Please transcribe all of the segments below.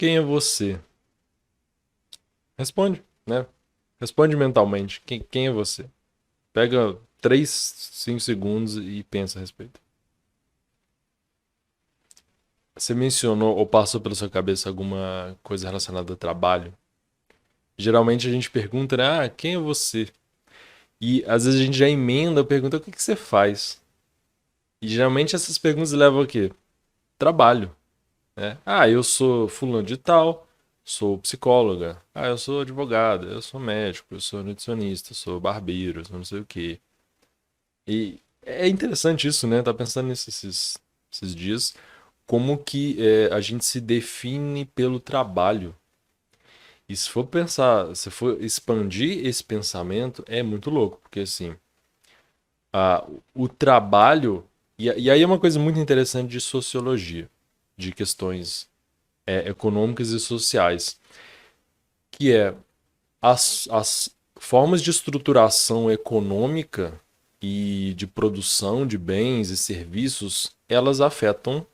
Quem é você? Responde, né? Responde mentalmente. Quem é você? Pega 3, 5 segundos e pensa a respeito. Você mencionou ou passou pela sua cabeça alguma coisa relacionada ao trabalho? Geralmente a gente pergunta, né? Quem é você? E às vezes a gente já emenda a pergunta, o que você faz? E geralmente essas perguntas levam a quê? Trabalho, né? Eu sou fulano de tal, sou psicóloga. Eu sou advogada, eu sou médico, eu sou nutricionista, eu sou barbeiro, eu sou não sei o quê. E é interessante isso, né? Tá pensando nisso esses dias, como que a gente se define pelo trabalho. E se for pensar, se for expandir esse pensamento, é muito louco, porque assim, o trabalho. E aí é uma coisa muito interessante de sociologia, de questões econômicas e sociais, que é as formas de estruturação econômica e de produção de bens e serviços, elas afetam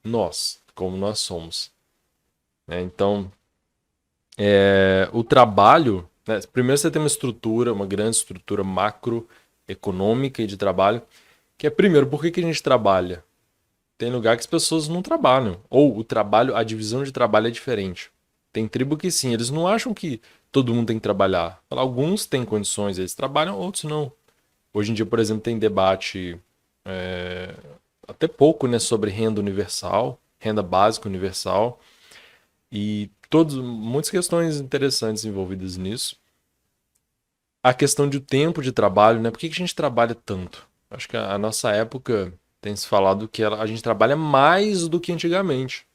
nós, como nós somos, né? Então, o trabalho, né? Primeiro você tem uma estrutura, uma grande estrutura macroeconômica e de trabalho, que é primeiro, por que a gente trabalha? Tem lugar que as pessoas não trabalham. Ou o trabalho, a divisão de trabalho é diferente. Tem tribo que sim, eles não acham que todo mundo tem que trabalhar. Alguns têm condições, eles trabalham, outros não. Hoje em dia, por exemplo, tem debate é, até pouco, né, sobre renda universal, renda básica universal e muitas questões interessantes envolvidas nisso. A questão do tempo de trabalho, né? Por que a gente trabalha tanto? Acho que a nossa época tem se falado que a gente trabalha mais do que antigamente.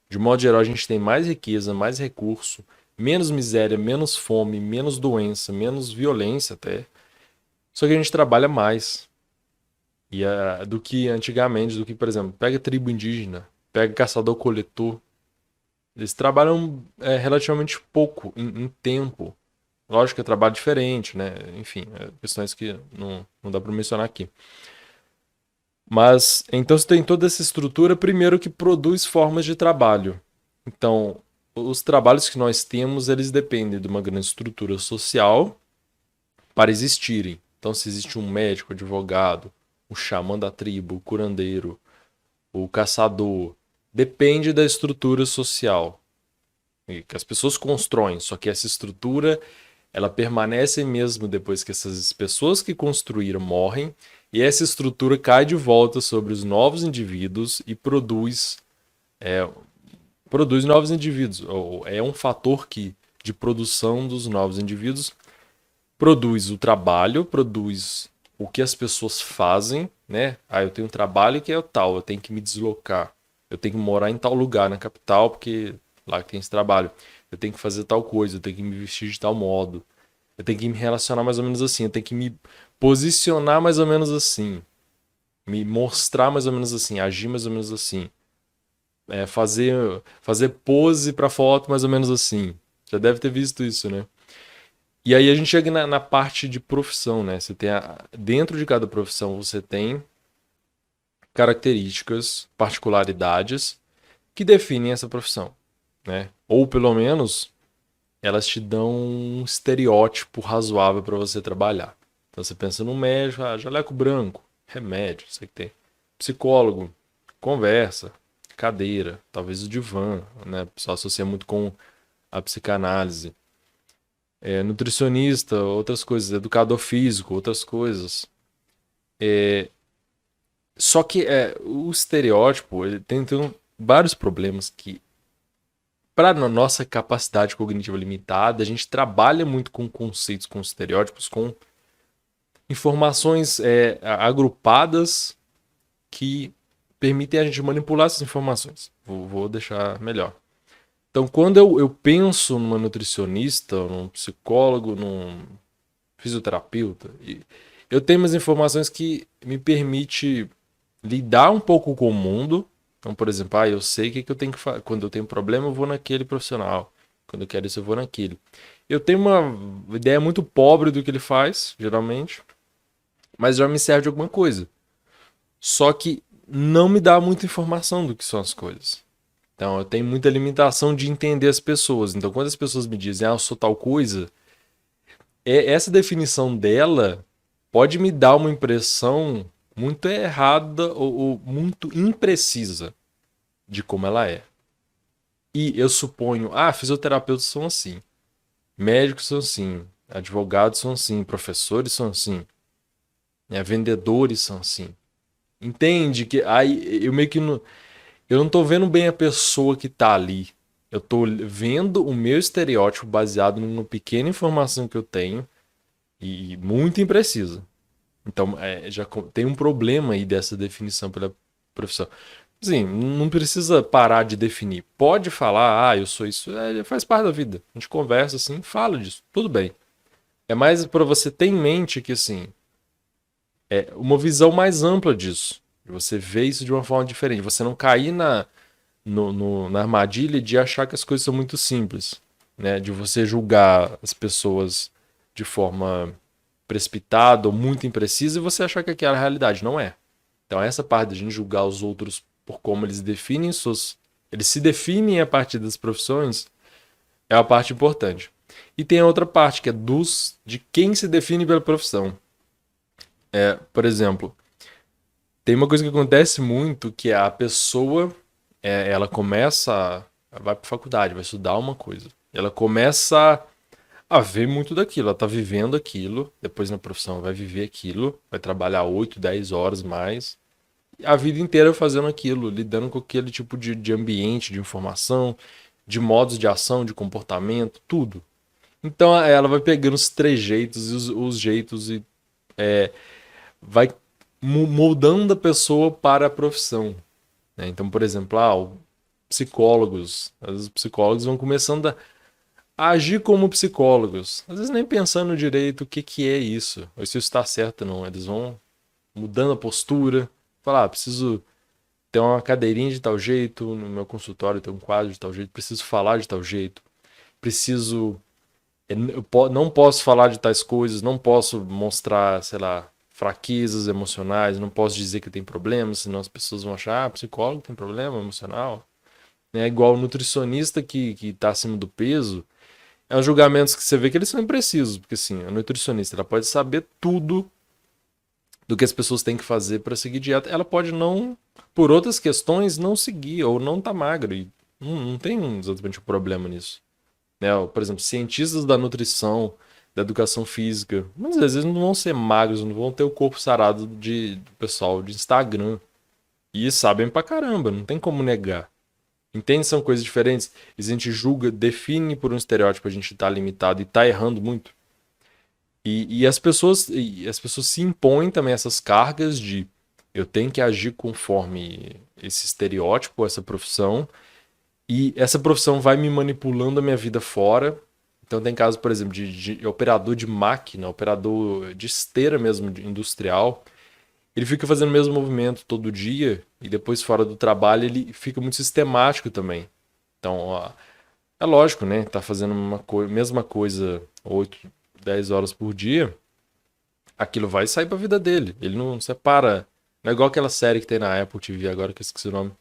De modo geral, a gente tem mais riqueza, mais recurso, menos miséria, menos fome, menos doença, menos violência até. Só que a gente trabalha mais do que antigamente, do que, por exemplo, pega tribo indígena, pega caçador-coletor. Eles trabalham relativamente pouco em tempo. Lógico que é trabalho diferente, né? Enfim, questões que não dá para mencionar aqui. Mas então você tem toda essa estrutura, primeiro, que produz formas de trabalho. Então, os trabalhos que nós temos, eles dependem de uma grande estrutura social para existirem. Então, se existe um médico, advogado, o xamã da tribo, o curandeiro, o caçador, depende da estrutura social que as pessoas constroem. Só que essa estrutura ela permanece mesmo depois que essas pessoas que construíram morrem, e essa estrutura cai de volta sobre os novos indivíduos e produz novos indivíduos. Ou é um fator que de produção dos novos indivíduos produz o trabalho, produz o que as pessoas fazem, né? Eu tenho um trabalho que é o tal, eu tenho que me deslocar, eu tenho que morar em tal lugar na capital porque lá que tem esse trabalho. Eu tenho que fazer tal coisa, eu tenho que me vestir de tal modo, eu tenho que me relacionar mais ou menos assim, eu tenho que me posicionar mais ou menos assim, me mostrar mais ou menos assim, agir mais ou menos assim, fazer pose para foto mais ou menos assim. Já deve ter visto isso, né? E aí a gente chega na parte de profissão, né? Você tem dentro de cada profissão você tem características, particularidades que definem essa profissão, né? Ou pelo menos elas te dão um estereótipo razoável para você trabalhar. Então você pensa no médico, jaleco branco, remédio, sei que tem. Psicólogo, conversa, cadeira, talvez o divã, né? O pessoal associa muito com a psicanálise. Nutricionista, outras coisas, educador físico, outras coisas. Só que o estereótipo ele tem vários problemas que, para nossa capacidade cognitiva limitada, a gente trabalha muito com conceitos, com estereótipos, com informações agrupadas que permitem a gente manipular essas informações. Vou deixar melhor. Então, quando eu penso numa nutricionista, num psicólogo, num fisioterapeuta, eu tenho umas informações que me permite lidar um pouco com o mundo. Então, por exemplo, eu sei o que eu tenho que fazer. Quando eu tenho problema, eu vou naquele profissional. Quando eu quero isso, eu vou naquele. Eu tenho uma ideia muito pobre do que ele faz, geralmente, mas já me serve de alguma coisa. Só que não me dá muita informação do que são as coisas. Então, eu tenho muita limitação de entender as pessoas. Então, quando as pessoas me dizem, eu sou tal coisa, essa definição dela pode me dar uma impressão muito errada ou muito imprecisa de como ela é. E eu suponho, fisioterapeutas são assim, médicos são assim, advogados são assim, professores são assim, né, vendedores são assim. Entende que aí eu meio que não, eu não tô vendo bem a pessoa que tá ali. Eu tô vendo o meu estereótipo baseado numa pequena informação que eu tenho e muito imprecisa. Então, tem um problema aí dessa definição pela profissão. Sim, não precisa parar de definir. Pode falar, eu sou isso, faz parte da vida. A gente conversa assim, fala disso, tudo bem. É mais para você ter em mente que, assim, é uma visão mais ampla disso. Você vê isso de uma forma diferente. Você não cair na armadilha de achar que as coisas são muito simples, né? De você julgar as pessoas de forma precipitada ou muito imprecisa e você achar que aquela é a realidade. Não é. Então, essa parte de a gente julgar os outros por como eles definem suas. Eles se definem a partir das profissões, é a parte importante. E tem a outra parte, que é de quem se define pela profissão. Por exemplo, tem uma coisa que acontece muito, que é a pessoa, ela começa, vai para faculdade, vai estudar uma coisa. Ela começa a ver muito daquilo, ela tá vivendo aquilo, depois na profissão vai viver aquilo, vai trabalhar 8, 10 horas mais, a vida inteira fazendo aquilo, lidando com aquele tipo de ambiente, de informação, de modos de ação, de comportamento, tudo. Então ela vai pegando os trejeitos e os jeitos e vai moldando a pessoa para a profissão, né? Então, por exemplo, psicólogos. Às vezes os psicólogos vão começando a agir como psicólogos. Às vezes nem pensando direito o que é isso, ou se isso está certo ou não. Eles vão mudando a postura, falar, preciso ter uma cadeirinha de tal jeito, no meu consultório tem um quadro de tal jeito, preciso falar de tal jeito, preciso. Não posso falar de tais coisas, não posso mostrar, sei lá, fraquezas emocionais, não posso dizer que tem problemas, senão as pessoas vão achar, psicólogo tem problema emocional. É igual o nutricionista que tá acima do peso, é uns julgamentos que você vê que eles são imprecisos, porque assim, a nutricionista ela pode saber tudo do que as pessoas têm que fazer para seguir dieta. Ela pode não, por outras questões, não seguir ou não tá magra. E não tem exatamente um problema nisso. Né? Por exemplo, cientistas da nutrição, da educação física, mas às vezes não vão ser magros, não vão ter o corpo sarado de pessoal de Instagram. E sabem pra caramba, não tem como negar. Entende? São coisas diferentes. E a gente julga, define por um estereótipo, a gente tá limitado e tá errando muito. E as pessoas se impõem também essas cargas de eu tenho que agir conforme esse estereótipo, essa profissão, e essa profissão vai me manipulando a minha vida fora. Então tem casos, por exemplo, de operador de máquina, operador de esteira mesmo, industrial. Ele fica fazendo o mesmo movimento todo dia e depois fora do trabalho ele fica muito sistemático também. Então, ó, é lógico, né? Tá fazendo mesma coisa 8, 10 horas por dia, aquilo vai sair pra vida dele. Ele não separa. Não é igual aquela série que tem na Apple TV agora, que eu esqueci o nome.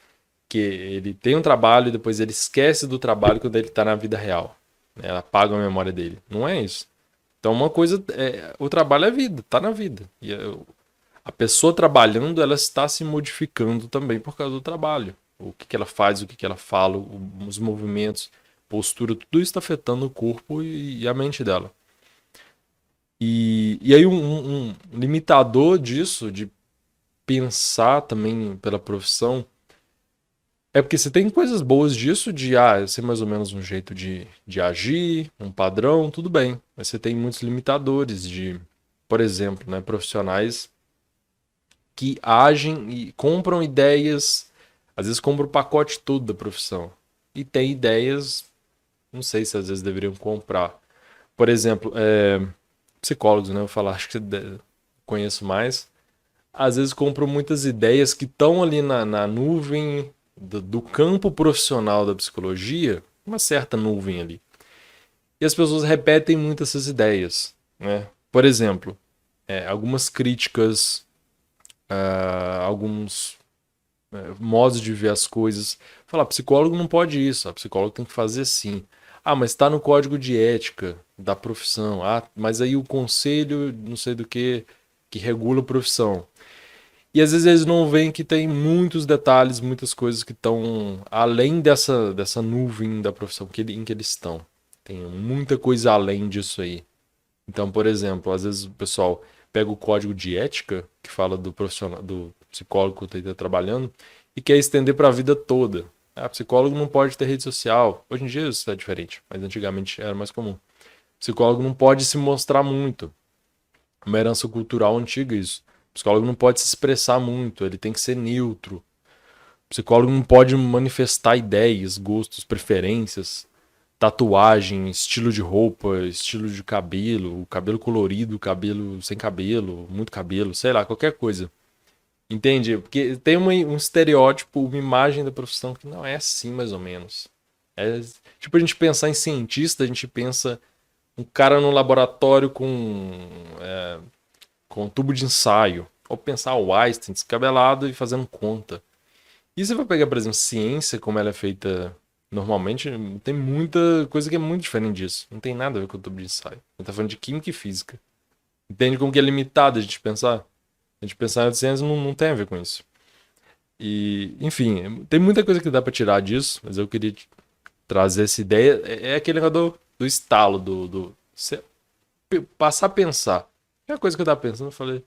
Que ele tem um trabalho e depois ele esquece do trabalho quando ele tá na vida real. Né? Ela apaga a memória dele. Não é isso. Então uma coisa o trabalho é vida, tá na vida. E a pessoa trabalhando, ela está se modificando também por causa do trabalho. O que ela faz, o que ela fala, os movimentos, postura, tudo isso está afetando o corpo e a mente dela. E aí um limitador disso, de pensar também pela profissão, é porque você tem coisas boas disso, de ser mais ou menos um jeito de agir, um padrão, tudo bem. Mas você tem muitos limitadores de, por exemplo, né, profissionais que agem e compram ideias, às vezes compram o pacote todo da profissão. E tem ideias, não sei se às vezes deveriam comprar. Por exemplo, psicólogos, né? Eu vou falar, acho que conheço mais. Às vezes compram muitas ideias que estão ali na nuvem do campo profissional da psicologia, uma certa nuvem ali. E as pessoas repetem muito essas ideias, né? Por exemplo, algumas críticas, alguns modos de ver as coisas. Falar, psicólogo não pode isso, a psicólogo tem que fazer assim. Ah, mas está no código de ética da profissão. Ah, mas aí o conselho, não sei do que regula a profissão. E às vezes eles não veem que tem muitos detalhes, muitas coisas que estão além dessa nuvem da profissão em que eles estão. Tem muita coisa além disso aí. Então, por exemplo, às vezes o pessoal pega o código de ética, que fala do profissional, do psicólogo que está trabalhando, e quer estender para a vida toda. Ah, psicólogo não pode ter rede social. Hoje em dia isso é diferente, mas antigamente era mais comum. Psicólogo não pode se mostrar muito. Uma herança cultural antiga isso. Psicólogo não pode se expressar muito, ele tem que ser neutro. Psicólogo não pode manifestar ideias, gostos, preferências, tatuagem, estilo de roupa, estilo de cabelo, cabelo colorido, cabelo sem cabelo, muito cabelo, sei lá, qualquer coisa. Entende? Porque tem um estereótipo, uma imagem da profissão que não é assim, mais ou menos. É, tipo, a gente pensar em cientista, a gente pensa um cara no laboratório com um tubo de ensaio. Ou pensar o Einstein descabelado e fazendo conta. E você vai pegar, por exemplo, ciência, como ela é feita normalmente, tem muita coisa que é muito diferente disso. Não tem nada a ver com o tubo de ensaio. A gente tá falando de química e física. Entende como que é limitado a gente pensar? A gente pensar em ciência não tem a ver com isso. E, enfim, tem muita coisa que dá pra tirar disso, mas eu queria trazer essa ideia. É aquele negócio do estalo, você passar a pensar. É a coisa que eu tava pensando, eu falei.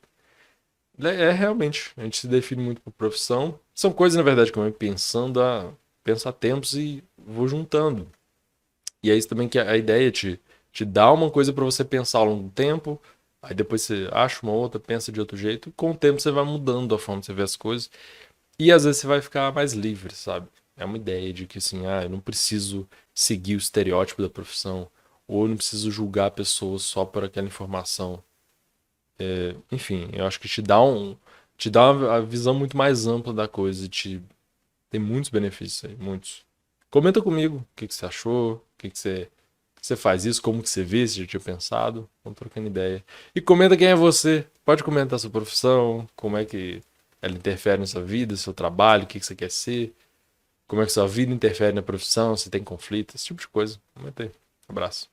É realmente, a gente se define muito por profissão. São coisas, na verdade, que eu venho penso há tempos e vou juntando. E é isso também que a ideia te dá uma coisa para você pensar ao longo do tempo, aí depois você acha uma outra, pensa de outro jeito, e com o tempo você vai mudando a forma que você vê as coisas, e às vezes você vai ficar mais livre, sabe? É uma ideia de que assim, eu não preciso seguir o estereótipo da profissão, ou eu não preciso julgar pessoas só por aquela informação. Enfim, eu acho que te dá uma visão muito mais ampla da coisa, tem muitos benefícios aí, muitos. Comenta comigo o que você achou, você faz isso, como que você vê, se já tinha pensado, vamos trocando ideia. E comenta quem é você, pode comentar sua profissão, como é que ela interfere na sua vida, seu trabalho, o que você quer ser, como é que sua vida interfere na profissão, se tem conflito, esse tipo de coisa. Comenta aí. Abraço.